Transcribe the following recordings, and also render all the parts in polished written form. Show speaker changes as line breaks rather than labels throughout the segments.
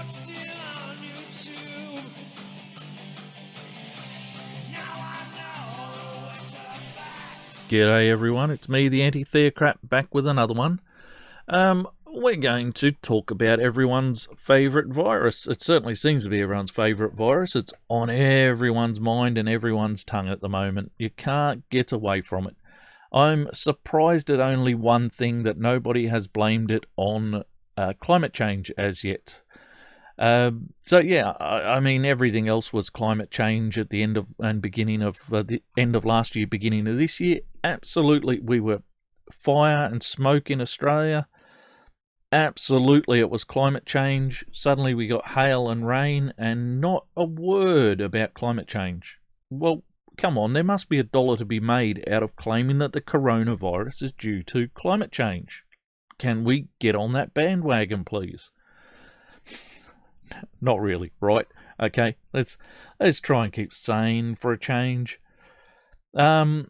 still on YouTube. Now I know it's a fact.
G'day everyone, it's me, the anti-theocrat, back with another one. We're going to talk about everyone's favourite virus. It certainly seems to be everyone's favourite virus. It's on everyone's mind and everyone's tongue at the moment. You can't get away from it. I'm surprised at only one thing, that nobody has blamed it on climate change as yet. I mean, everything else was climate change at the end of and beginning of the end of last year, beginning of this year. Absolutely, we were fire and smoke in Australia. Absolutely, it was climate change. Suddenly we got hail and rain and not a word about climate change. Well, come on, there must be $1 to be made out of claiming that the coronavirus is due to climate change. Can we get on that bandwagon, please? Not really, right? Okay, let's try and keep sane for a change. I'm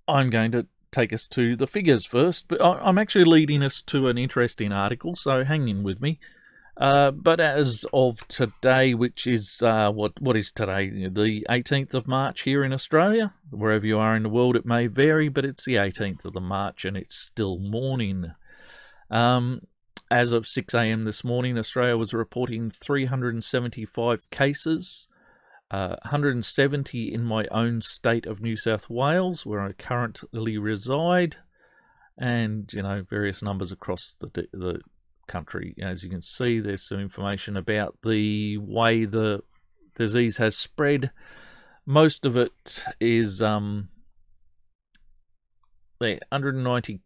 going to take us to the figures first, but I'm actually leading us to an interesting article, so hang in with me. But as of today, which is what is today, the 18th of March here in Australia, wherever you are in the world it may vary, but it's the 18th of March and it's still morning. As of 6 a.m. this morning, Australia was reporting 375 cases, 170 in my own state of New South Wales, where I currently reside, and various numbers across the country. As you can see, there's some information about the way the disease has spread. Most of it is 190.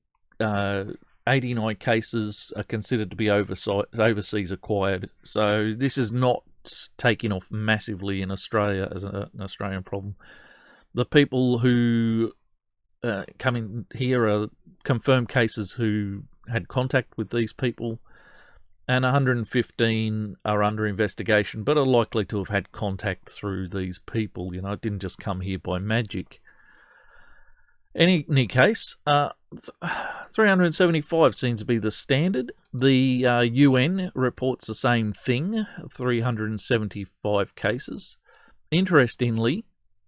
89 cases are considered to be overseas acquired. So this is not taking off massively in Australia as an Australian problem. The people who come in here are confirmed cases who had contact with these people, and 115 are under investigation, but are likely to have had contact through these people. It didn't just come here by magic. In any case, 375 seems to be the standard. The UN reports the same thing, 375 cases. Interestingly,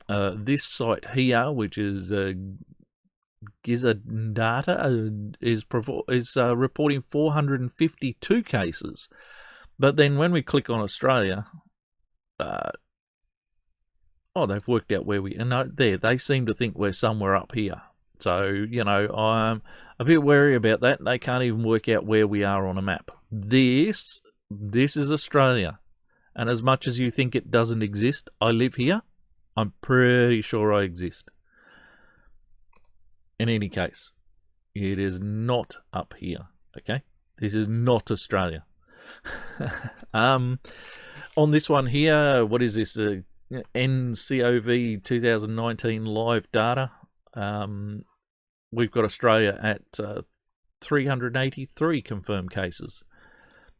this site here, which is Giza Data, is reporting 452 cases. But then when we click on Australia, they've worked out where they seem to think we're somewhere up here. So, I'm a bit wary about that. They can't even work out where we are on a map. This is Australia. And as much as you think it doesn't exist, I live here. I'm pretty sure I exist. In any case, it is not up here, okay? This is not Australia. On this one here, what is this? NCOV 2019 live data. We've got Australia at 383 confirmed cases.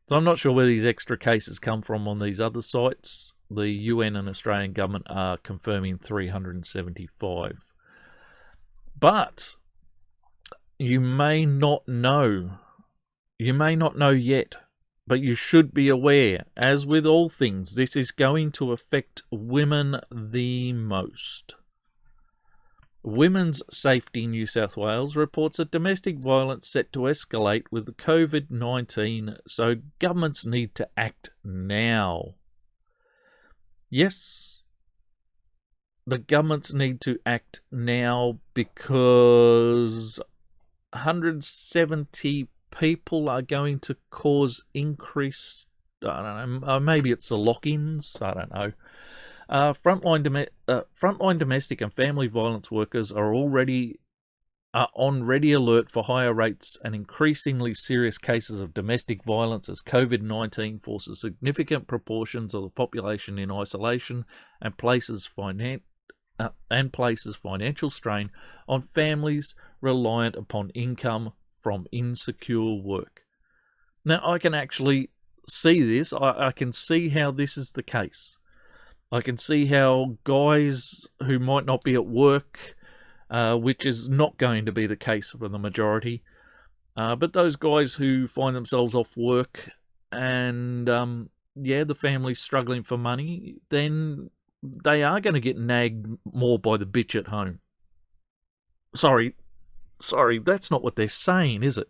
So I'm not sure where these extra cases come from on these other sites. The UN and Australian government are confirming 375. But you may not know. You may not know yet, but you should be aware. As with all things, this is going to affect women the most. Women's Safety New South Wales reports that domestic violence set to escalate with COVID-19, so governments need to act now. Yes, the governments need to act now because 170 people are going to cause increased, I don't know, maybe it's the lock-ins, I don't know. Frontline domestic and family violence workers are on ready alert for higher rates and increasingly serious cases of domestic violence as COVID-19 forces significant proportions of the population in isolation and places financial strain on families reliant upon income from insecure work. Now, I can actually see this. I can see how this is the case. I can see how guys who might not be at work, which is not going to be the case for the majority, but those guys who find themselves off work and the family's struggling for money, then they are going to get nagged more by the bitch at home. Sorry, that's not what they're saying, is it?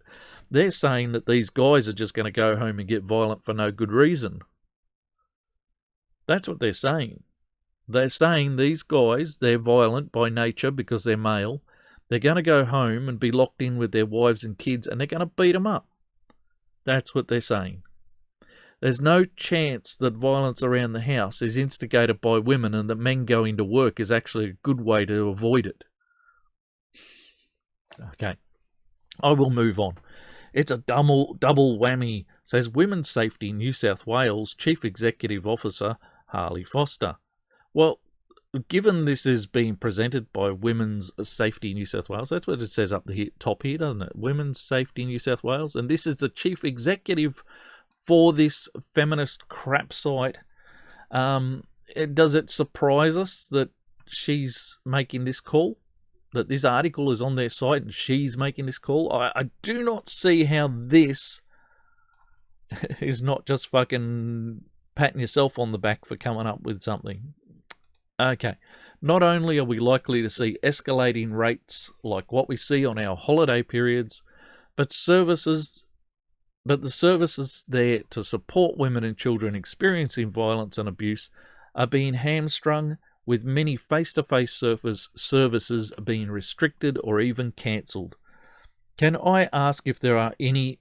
They're saying that these guys are just going to go home and get violent for no good reason. That's what they're saying. They're saying these guys, they're violent by nature because they're male. They're going to go home and be locked in with their wives and kids, and they're going to beat them up. That's what they're saying. There's no chance that violence around the house is instigated by women and that men going to work is actually a good way to avoid it. Okay, I will move on. It's a double whammy, says Women's Safety New South Wales Chief Executive Officer Harley Foster. Well, given this is being presented by Women's Safety New South Wales, that's what it says up the top here, doesn't it? Women's Safety New South Wales, and this is the Chief Executive for this feminist crap site. Does it surprise us that she's making this call? That this article is on their site and she's making this call? I do not see how this is not just fucking patting yourself on the back for coming up with something. Okay, not only are we likely to see escalating rates like what we see on our holiday periods, but the services there to support women and children experiencing violence and abuse are being hamstrung, with many face-to-face services being restricted or even cancelled. Can I ask if there are any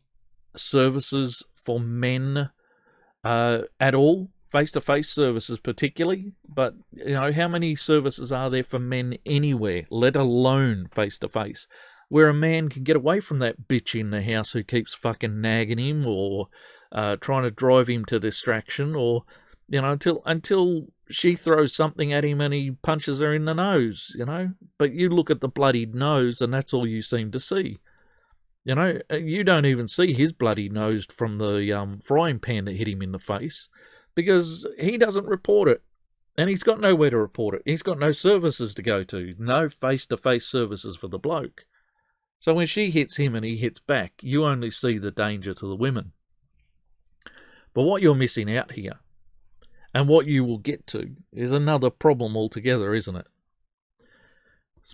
services for men at all? Face-to-face services particularly, but how many services are there for men anywhere, let alone face-to-face, where a man can get away from that bitch in the house who keeps fucking nagging him or trying to drive him to distraction, or until she throws something at him and he punches her in the nose, But you look at the bloodied nose and that's all you seem to see. You don't even see his bloody nose from the frying pan that hit him in the face, because he doesn't report it. And he's got nowhere to report it. He's got no services to go to. No face-to-face services for the bloke. So when she hits him and he hits back, you only see the danger to the women. But what you're missing out here, and what you will get to, is another problem altogether, isn't it?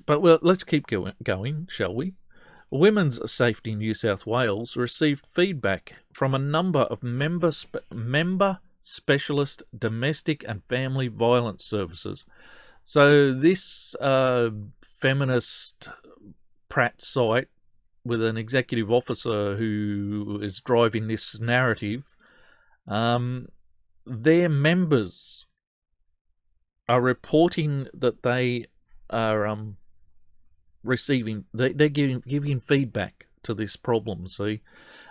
But let's keep going, shall we? Women's Safety New South Wales received feedback from a number of member specialist domestic and family violence services. So this feminist Pratt site, with an executive officer who is driving this narrative, their members are reporting that they are they're giving feedback to this problem, see?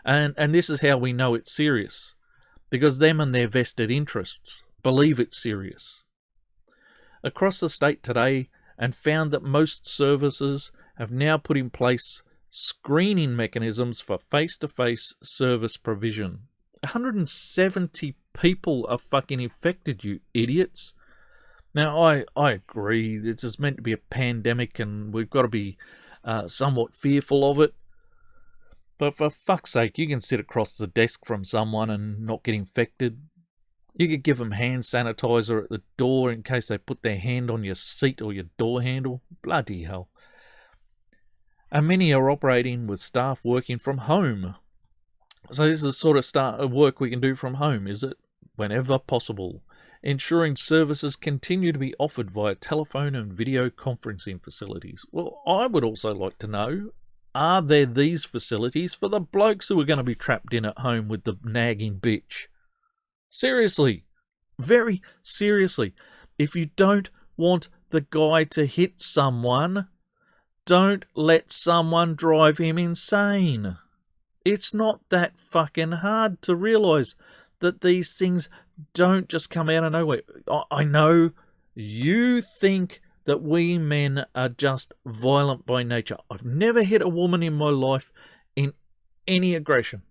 And this is how we know it's serious, because them and their vested interests believe it's serious. Across the state today, and found that most services have now put in place screening mechanisms for face-to-face service provision. 170 people are fucking infected, you idiots. Now, I agree, this is meant to be a pandemic and we've got to be somewhat fearful of it. But for fuck's sake, you can sit across the desk from someone and not get infected. You could give them hand sanitizer at the door in case they put their hand on your seat or your door handle. Bloody hell. And many are operating with staff working from home. So this is the sort of work we can do from home, is it? Whenever possible. Ensuring services continue to be offered via telephone and video conferencing facilities. Well, I would also like to know, are there these facilities for the blokes who are going to be trapped in at home with the nagging bitch? Seriously. Very seriously. If you don't want the guy to hit someone, don't let someone drive him insane. It's not that fucking hard to realise that these things don't just come out of nowhere. I know you think that we men are just violent by nature. I've never hit a woman in my life in any aggression.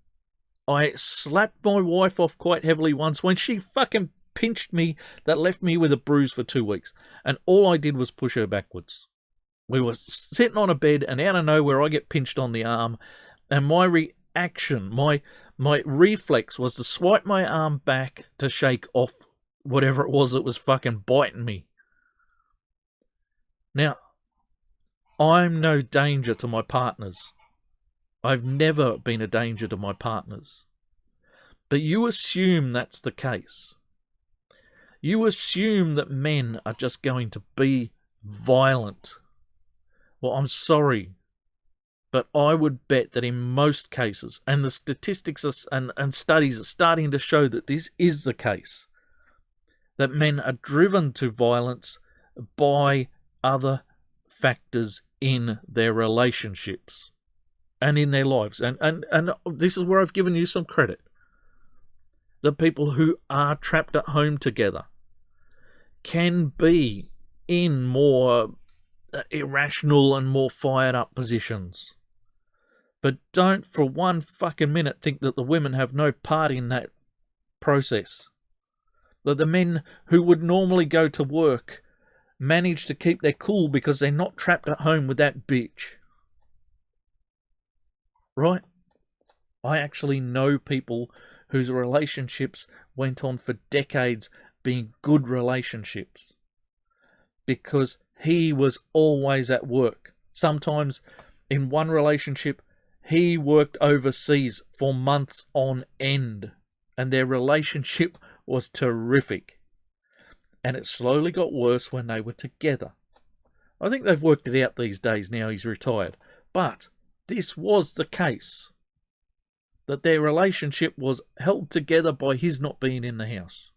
I slapped my wife off quite heavily once when she fucking pinched me that left me with a bruise for 2 weeks. And all I did was push her backwards. We were sitting on a bed and out of nowhere I get pinched on the arm, and my reaction, my my reflex was to swipe my arm back to shake off whatever it was that was fucking biting me. Now, I'm no danger to my partners. I've never been a danger to my partners. But you assume that's the case. You assume that men are just going to be violent. Well, I'm sorry, but I would bet that in most cases, and the statistics and studies are starting to show that this is the case, that men are driven to violence by other factors in their relationships and in their lives. And this is where I've given you some credit. The people who are trapped at home together can be in more irrational and more fired up positions. But don't for one fucking minute think that the women have no part in that process. That the men who would normally go to work manage to keep their cool because they're not trapped at home with that bitch. Right? I actually know people whose relationships went on for decades being good relationships because he was always at work. Sometimes in one relationship, he worked overseas for months on end, and their relationship was terrific. And it slowly got worse when they were together. I think they've worked it out these days now he's retired. But this was the case. That their relationship was held together by his not being in the house.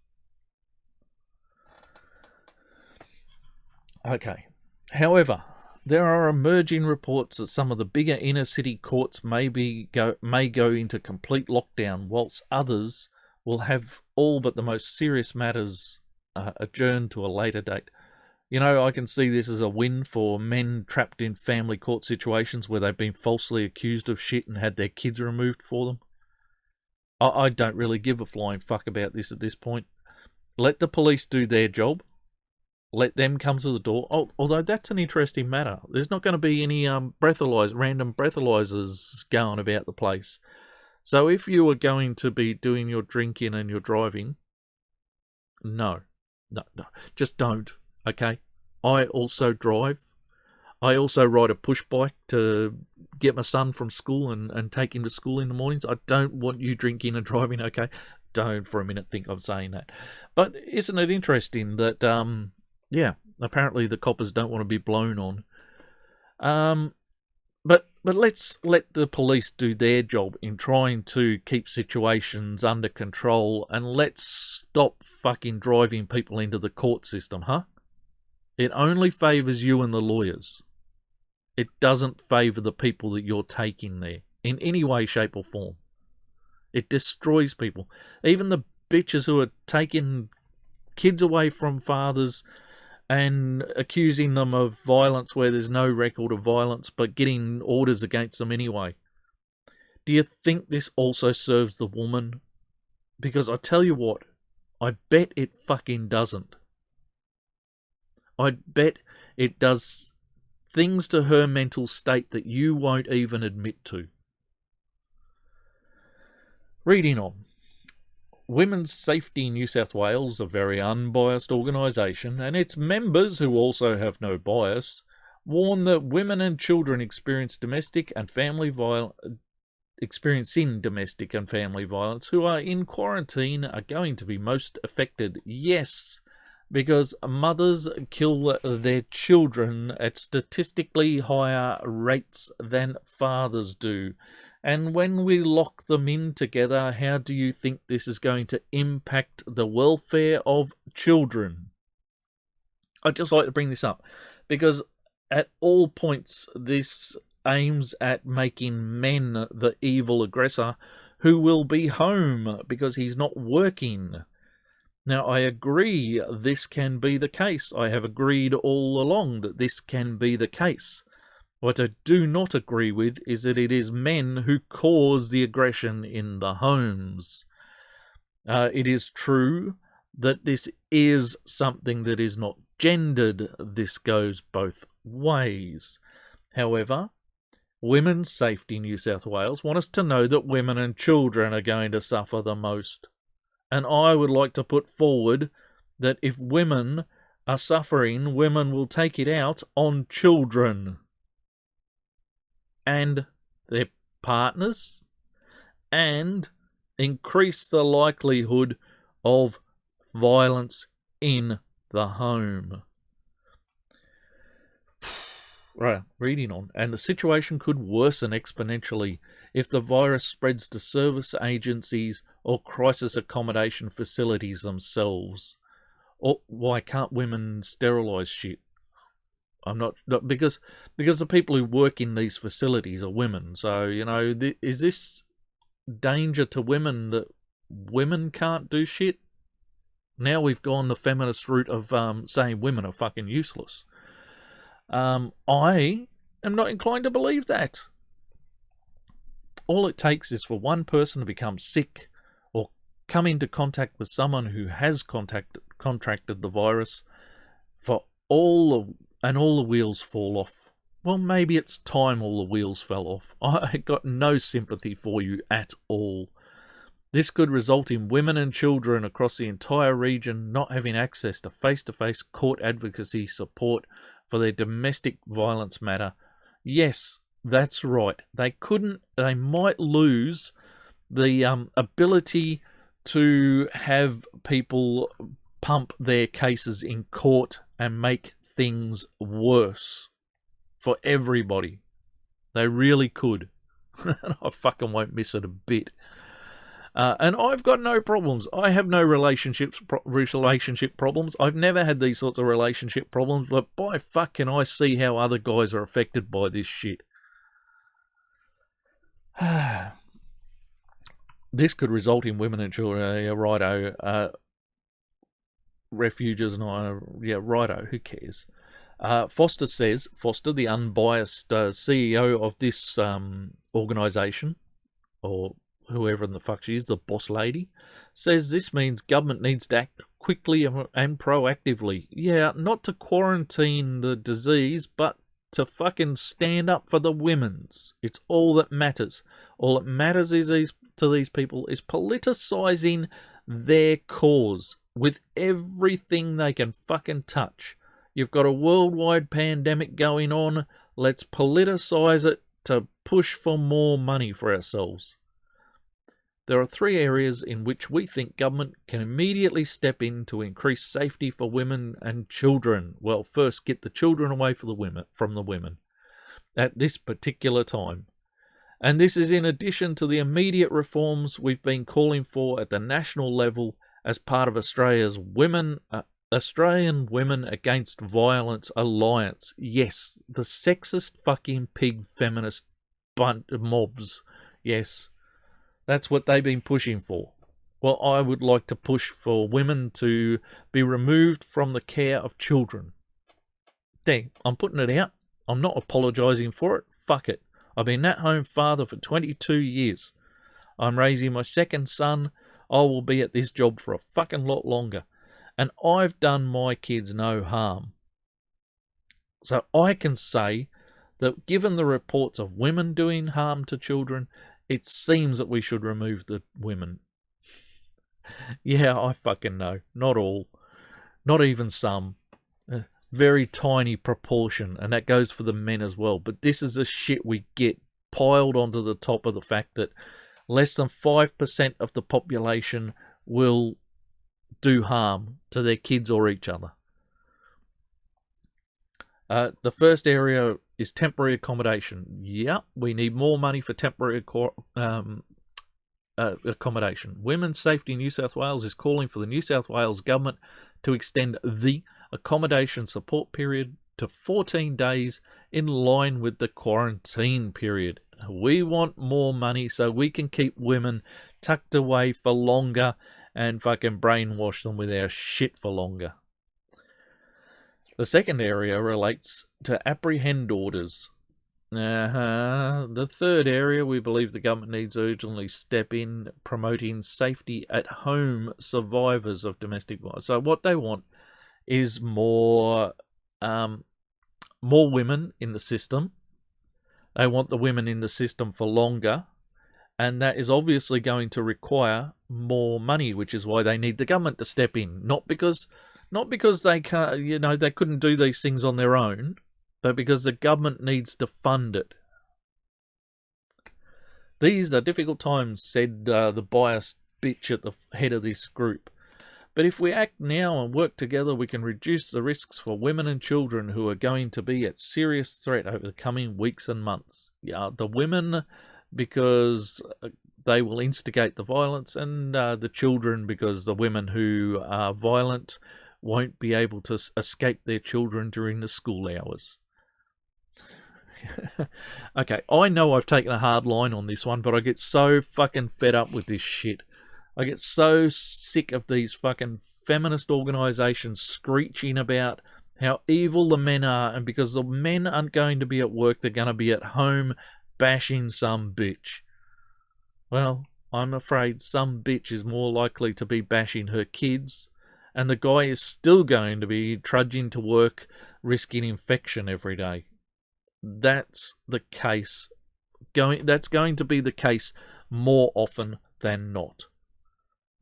Okay. However, there are emerging reports that some of the bigger inner city courts may go into complete lockdown, whilst others will have all but the most serious matters adjourned to a later date. You know, I can see this as a win for men trapped in family court situations where they've been falsely accused of shit and had their kids removed for them. I don't really give a flying fuck about this at this point. Let the police do their job. Let them come to the door. Although that's an interesting matter. There's not going to be any random breathalyzers going about the place. So if you are going to be doing your drinking and your driving, no, just don't, okay? I also drive. I also ride a push bike to get my son from school and take him to school in the mornings. I don't want you drinking and driving, okay? Don't for a minute think I'm saying that. But isn't it interesting that, apparently the coppers don't want to be blown on. But let's let the police do their job in trying to keep situations under control, and let's stop fucking driving people into the court system, huh? It only favours you and the lawyers. It doesn't favour the people that you're taking there in any way, shape or form. It destroys people. Even the bitches who are taking kids away from fathers and accusing them of violence where there's no record of violence, but getting orders against them anyway. Do you think this also serves the woman? Because I tell you what, I bet it fucking doesn't. I bet it does things to her mental state that you won't even admit to. Reading on. Women's Safety New South Wales, a very unbiased organisation, and its members, who also have no bias, warn that women and children experiencing domestic and family violence who are in quarantine are going to be most affected. Yes, because mothers kill their children at statistically higher rates than fathers do. And when we lock them in together, how do you think this is going to impact the welfare of children? I'd just like to bring this up because at all points this aims at making men the evil aggressor who will be home because he's not working. Now, I agree this can be the case. I have agreed all along that this can be the case. What I do not agree with is that it is men who cause the aggression in the homes. It is true that this is something that is not gendered. This goes both ways. However, Women's Safety New South Wales want us to know that women and children are going to suffer the most. And I would like to put forward that if women are suffering, women will take it out on children and their partners and increase the likelihood of violence in the home. Right, reading on. And the situation could worsen exponentially if the virus spreads to service agencies or crisis accommodation facilities themselves. Or why can't women sterilise shit? I'm not because the people who work in these facilities are women. So, you know, is this danger to women that women can't do shit? Now we've gone the feminist route of saying women are fucking useless. I am not inclined to believe that. All it takes is for one person to become sick or come into contact with someone who has contracted the virus for all the wheels fall off. Well, maybe it's time all the wheels fell off. I got no sympathy for you at all. This could result in women and children across the entire region not having access to face-to-face court advocacy support for their domestic violence matter. Yes, that's right. They might lose the ability to have people pump their cases in court and make things worse for everybody. They really could. I fucking won't miss it a bit. And I've got no problems. I have no relationship problems. I've never had these sorts of relationship problems, but by fuck can I see how other guys are affected by this shit. This could result in women and children. Righto. Refuges and righto. Who cares? Foster, the unbiased CEO of this organisation, or whoever the fuck she is, the boss lady, says this means government needs to act quickly and proactively. Yeah, not to quarantine the disease, but to fucking stand up for the women's. It's all that matters. All that matters to these people is politicising their cause with everything they can fucking touch. You've got a worldwide pandemic going on. Let's politicise it to push for more money for ourselves. There are 3 areas in which we think government can immediately step in to increase safety for women and children. Well, first, get the children away from the women at this particular time. And this is in addition to the immediate reforms we've been calling for at the national level as part of Australian Women Against Violence Alliance. Yes, the sexist fucking pig feminist mobs. Yes. That's what they've been pushing for. Well, I would like to push for women to be removed from the care of children. Dang, I'm putting it out. I'm not apologising for it. Fuck it. I've been at-home father for 22 years. I'm raising my second son. I will be at this job for a fucking lot longer. And I've done my kids no harm. So I can say that given the reports of women doing harm to children, it seems that we should remove the women. Yeah, I fucking know. Not all. Not even some. Very tiny proportion. And that goes for the men as well. But this is the shit we get piled onto the top of the fact that less than 5% of the population will do harm to their kids or each other. The first area is temporary accommodation. Yeah, we need more money for temporary accommodation. Women's Safety New South Wales is calling for the New South Wales government to extend the accommodation support period to 14 days in line with the quarantine period. We want more money so we can keep women tucked away for longer and fucking brainwash them with our shit for longer. The second area relates to apprehend orders. The third area, we believe the government needs to urgently step in promoting safety at home survivors of domestic violence. So what they want is more women in the system. They want the women in the system for longer, and that is obviously going to require more money, which is why they need the government to step in. Not because they can't, they couldn't do these things on their own, but because the government needs to fund it. These are difficult times, said the biased bitch at the head of this group. But if we act now and work together, we can reduce the risks for women and children who are going to be at serious threat over the coming weeks and months. Yeah, the women, because they will instigate the violence, and the children, because the women who are violent won't be able to escape their children during the school hours. Okay, I know I've taken a hard line on this one, but I get so fucking fed up with this shit. I get so sick of these fucking feminist organisations screeching about how evil the men are, and because the men aren't going to be at work, they're going to be at home bashing some bitch. Well, I'm afraid some bitch is more likely to be bashing her kids, and the guy is still going to be trudging to work, risking infection every day. That's the case. That's going to be the case more often than not.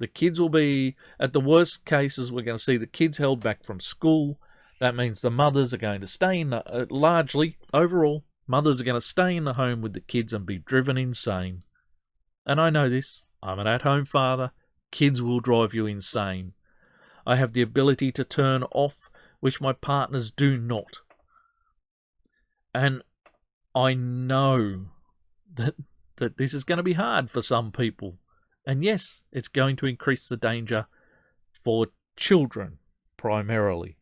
The kids will be, at the worst cases, we're going to see the kids held back from school. That means the mothers are going to stay in largely, overall, mothers are going to stay in the home with the kids and be driven insane. And I know this. I'm an at-home father. Kids will drive you insane. I have the ability to turn off, which my partners do not. And I know that this is going to be hard for some people. And yes, it's going to increase the danger for children, primarily.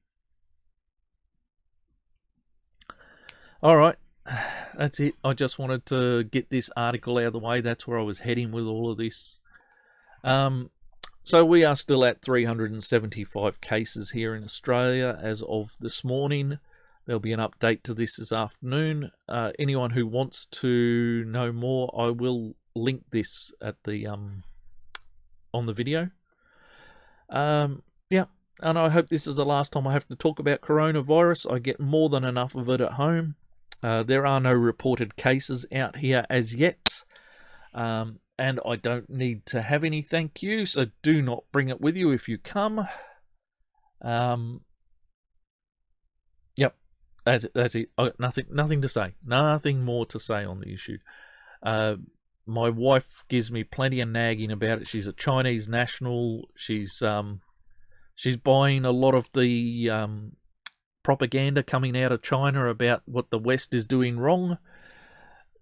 All right, that's it. I just wanted to get this article out of the way. That's where I was heading with all of this. So we are still at 375 cases here in Australia as of this morning. There'll be an update to this afternoon. Anyone who wants to know more, I will link this at the on the video. Yeah, and I hope this is the last time I have to talk about coronavirus. I get more than enough of it at home. There are no reported cases out here as yet. And I don't need to have any, thank you, so do not bring it with you if you come. Yep, that's it. Nothing to say. Nothing more to say on the issue. My wife gives me plenty of nagging about it. She's a Chinese national. She's buying a lot of the propaganda coming out of China about what the West is doing wrong.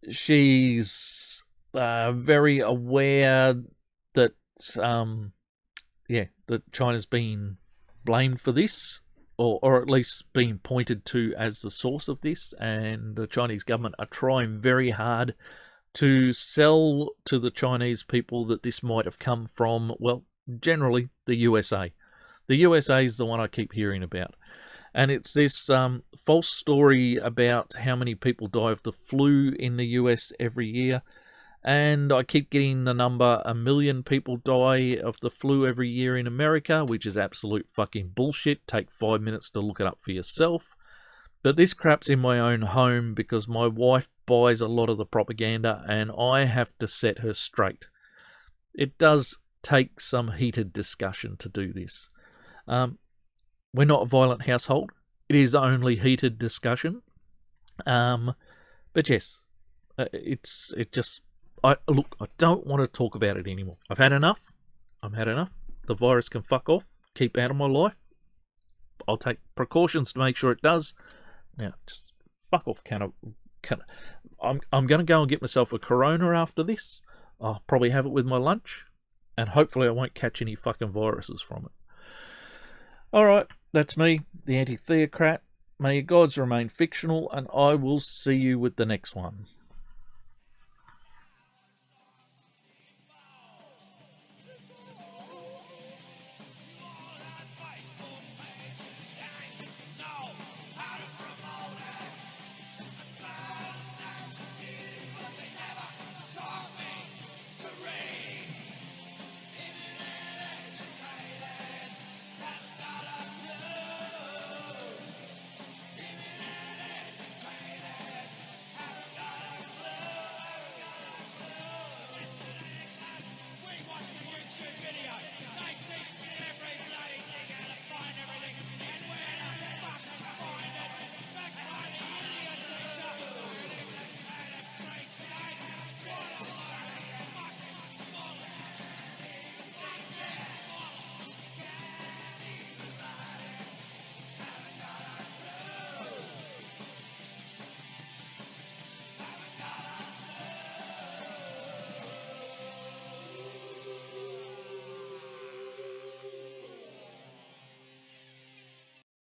She's very aware that that China's been blamed for this, or at least being pointed to as the source of this, and the Chinese government are trying very hard to sell to the Chinese people that this might have come from, well, generally the USA. The USA is the one I keep hearing about. And it's this false story about how many people die of the flu in the US every year. And I keep getting the number 1 million people die of the flu every year in America, which is absolute fucking bullshit. Take 5 minutes to look it up for yourself. But this crap's in my own home because my wife buys a lot of the propaganda and I have to set her straight. It does take some heated discussion to do this. We're not a violent household. It is only heated discussion. But yes, I don't want to talk about it anymore. I've had enough. The virus can fuck off. Keep out of my life. I'll take precautions to make sure it does. Now, just fuck off, I'm going to go and get myself a Corona after this. I'll probably have it with my lunch, and hopefully I won't catch any fucking viruses from it. Alright, that's me, the anti-theocrat. May your gods remain fictional, and I will see you with the next one.